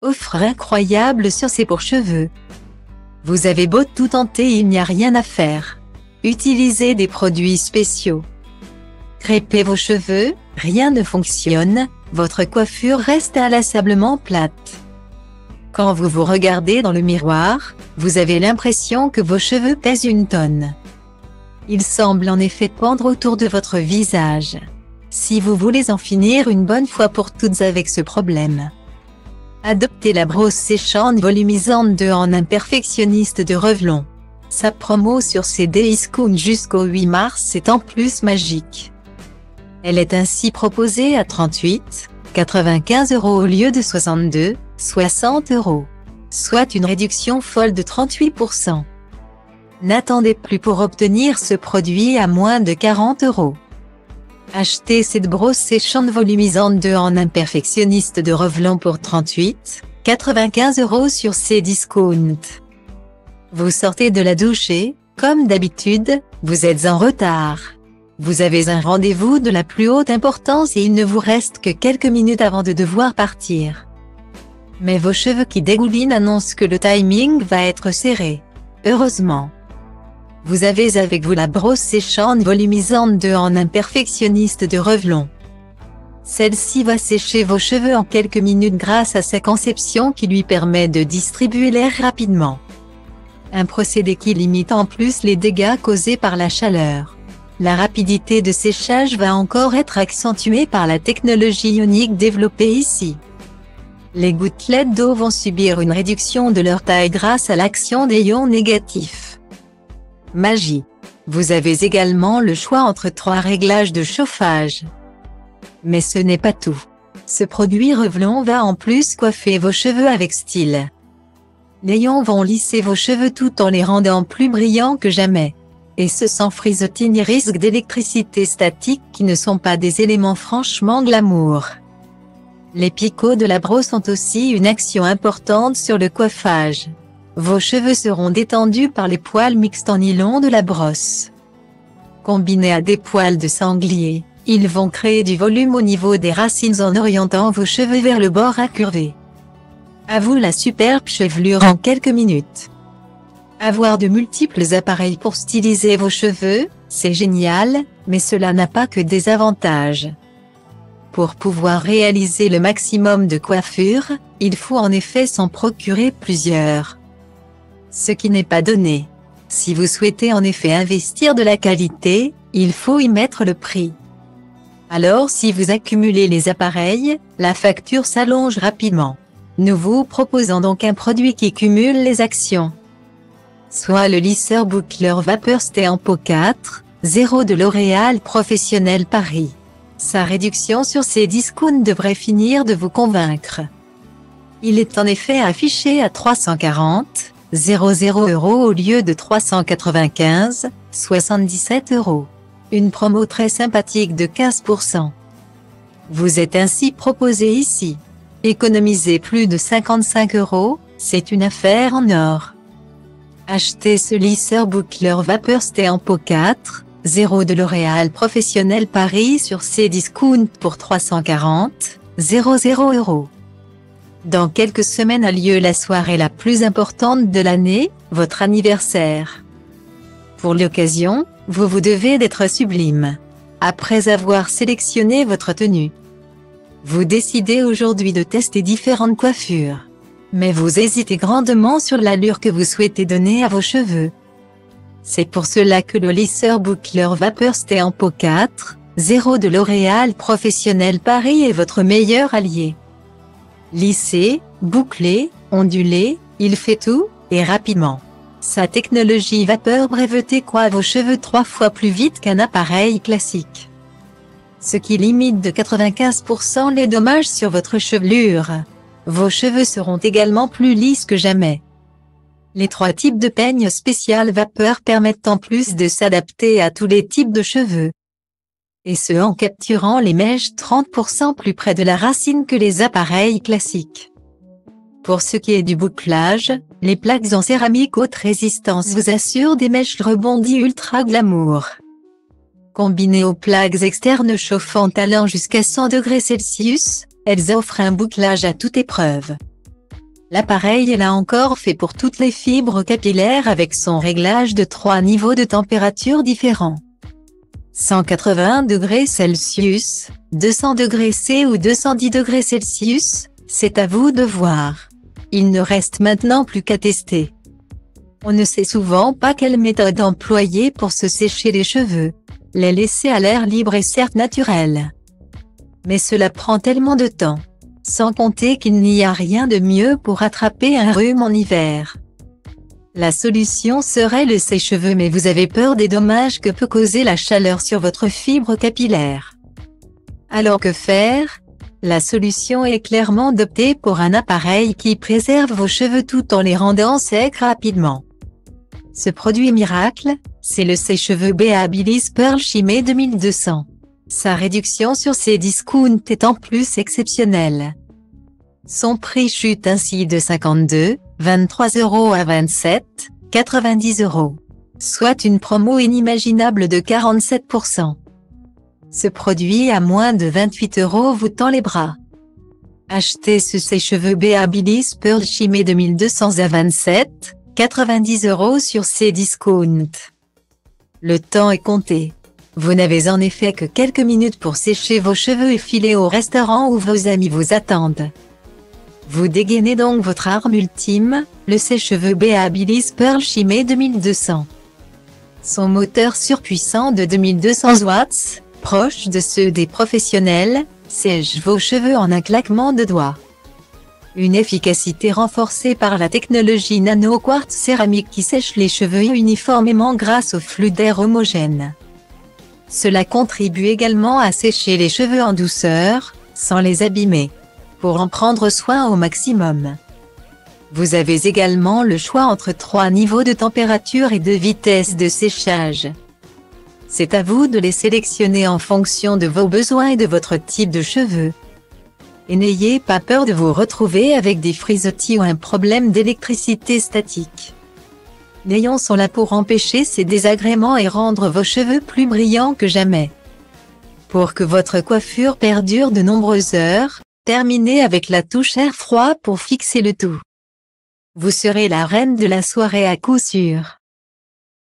Offre incroyable sur ces pour-cheveux. Vous avez beau tout tenter, il n'y a rien à faire. Utilisez des produits spéciaux. Crêpez vos cheveux, rien ne fonctionne, votre coiffure reste inlassablement plate. Quand vous vous regardez dans le miroir, vous avez l'impression que vos cheveux pèsent une tonne. Ils semblent en effet pendre autour de votre visage. Si vous voulez en finir une bonne fois pour toutes avec ce problème, adoptez la brosse séchante volumisante de en imperfectionniste de Revlon. Sa promo sur CD discount jusqu'au 8 mars est en plus magique. Elle est ainsi proposée à 38,95 € au lieu de 62,60 €, soit une réduction folle de 38%. N'attendez plus pour obtenir ce produit à moins de 40 €. Achetez cette brosse séchante volumisante de en imperfectionniste de Revlon pour 38,95 € sur Cdiscount. Vous sortez de la douche et, comme d'habitude, vous êtes en retard. Vous avez un rendez-vous de la plus haute importance et il ne vous reste que quelques minutes avant de devoir partir. Mais vos cheveux qui dégoulinent annoncent que le timing va être serré. Heureusement, vous avez avec vous la brosse séchante volumisante de en imperfectionniste de Revlon. Celle-ci va sécher vos cheveux en quelques minutes grâce à sa conception qui lui permet de distribuer l'air rapidement. Un procédé qui limite en plus les dégâts causés par la chaleur. La rapidité de séchage va encore être accentuée par la technologie ionique développée ici. Les gouttelettes d'eau vont subir une réduction de leur taille grâce à l'action des ions négatifs. Magie. Vous avez également le choix entre 3 réglages de chauffage. Mais ce n'est pas tout. Ce produit Revlon va en plus coiffer vos cheveux avec style. Les ions vont lisser vos cheveux tout en les rendant plus brillants que jamais. Et ce sans frisottis ni risque d'électricité statique qui ne sont pas des éléments franchement glamour. Les picots de la brosse ont aussi une action importante sur le coiffage. Vos cheveux seront détendus par les poils mixtes en nylon de la brosse. Combinés à des poils de sanglier, ils vont créer du volume au niveau des racines en orientant vos cheveux vers le bord incurvé. À vous la superbe chevelure en quelques minutes. Avoir de multiples appareils pour styliser vos cheveux, c'est génial, mais cela n'a pas que des avantages. Pour pouvoir réaliser le maximum de coiffure, il faut en effet s'en procurer plusieurs. Ce qui n'est pas donné. Si vous souhaitez en effet investir de la qualité, il faut y mettre le prix. Alors si vous accumulez les appareils, la facture s'allonge rapidement. Nous vous proposons donc un produit qui cumule les actions. Soit le lisseur boucleur vapeur Stay en Peau 4.0 de L'Oréal Professionnel Paris. Sa réduction sur Cdiscount devrait finir de vous convaincre. Il est en effet affiché à 340,00 € au lieu de 395,77 €. Une promo très sympathique de 15%. Vous êtes ainsi proposé ici. Économiser plus de 55 €, c'est une affaire en or. Achetez ce lisseur boucleur vapeur Stay en Peau 4.0 de L'Oréal Professionnel Paris sur Cdiscount pour 340,00 €. Dans quelques semaines a lieu la soirée la plus importante de l'année, votre anniversaire. Pour l'occasion, vous devez d'être sublime. Après avoir sélectionné votre tenue, vous décidez aujourd'hui de tester différentes coiffures. Mais vous hésitez grandement sur l'allure que vous souhaitez donner à vos cheveux. C'est pour cela que le lisseur boucleur vapeur Stay en Peau 4.0 de L'Oréal Professionnel Paris est votre meilleur allié. Lissé, bouclé, ondulé, il fait tout, et rapidement. Sa technologie vapeur brevetée coiffe vos cheveux 3 fois plus vite qu'un appareil classique. Ce qui limite de 95% les dommages sur votre chevelure. Vos cheveux seront également plus lisses que jamais. Les 3 types de peigne spécial vapeur permettent en plus de s'adapter à tous les types de cheveux. Et ce en capturant les mèches 30% plus près de la racine que les appareils classiques. Pour ce qui est du bouclage, les plaques en céramique haute résistance vous assurent des mèches rebondies ultra glamour. Combinées aux plaques externes chauffantes allant jusqu'à 100 °C, elles offrent un bouclage à toute épreuve. L'appareil est là encore fait pour toutes les fibres capillaires avec son réglage de 3 niveaux de température différents. 180 degrés Celsius, 200 degrés C ou 210 degrés Celsius, c'est à vous de voir. Il ne reste maintenant plus qu'à tester. On ne sait souvent pas quelle méthode employer pour se sécher les cheveux. Les laisser à l'air libre est certes naturel. Mais cela prend tellement de temps. Sans compter qu'il n'y a rien de mieux pour attraper un rhume en hiver. La solution serait le sèche-cheveux, mais vous avez peur des dommages que peut causer la chaleur sur votre fibre capillaire. Alors que faire? La solution est clairement d'opter pour un appareil qui préserve vos cheveux tout en les rendant secs rapidement. Ce produit miracle, c'est le sèche-cheveux Babyliss Pearl Shimmer 2200. Sa réduction sur Cdiscount est en plus exceptionnelle. Son prix chute ainsi de 23 € à 27,90 €, soit une promo inimaginable de 47%. Ce produit à moins de 28 € vous tend les bras. Achetez ce sèche-cheveux Babyliss Pearl Shimmer 2200 à 27,90 € sur Cdiscount. Le temps est compté. Vous n'avez en effet que quelques minutes pour sécher vos cheveux et filer au restaurant où vos amis vous attendent. Vous dégainez donc votre arme ultime, le sèche-cheveux Babyliss Pearl Shimmer 2200. Son moteur surpuissant de 2200 watts, proche de ceux des professionnels, sèche vos cheveux en un claquement de doigts. Une efficacité renforcée par la technologie nano-quartz céramique qui sèche les cheveux uniformément grâce au flux d'air homogène. Cela contribue également à sécher les cheveux en douceur, sans les abîmer. Pour en prendre soin au maximum. Vous avez également le choix entre 3 niveaux de température et de vitesse de séchage. C'est à vous de les sélectionner en fonction de vos besoins et de votre type de cheveux. Et n'ayez pas peur de vous retrouver avec des frisottis ou un problème d'électricité statique. Néons sont là pour empêcher ces désagréments et rendre vos cheveux plus brillants que jamais. Pour que votre coiffure perdure de nombreuses heures, terminez avec la touche air froid pour fixer le tout. Vous serez la reine de la soirée à coup sûr.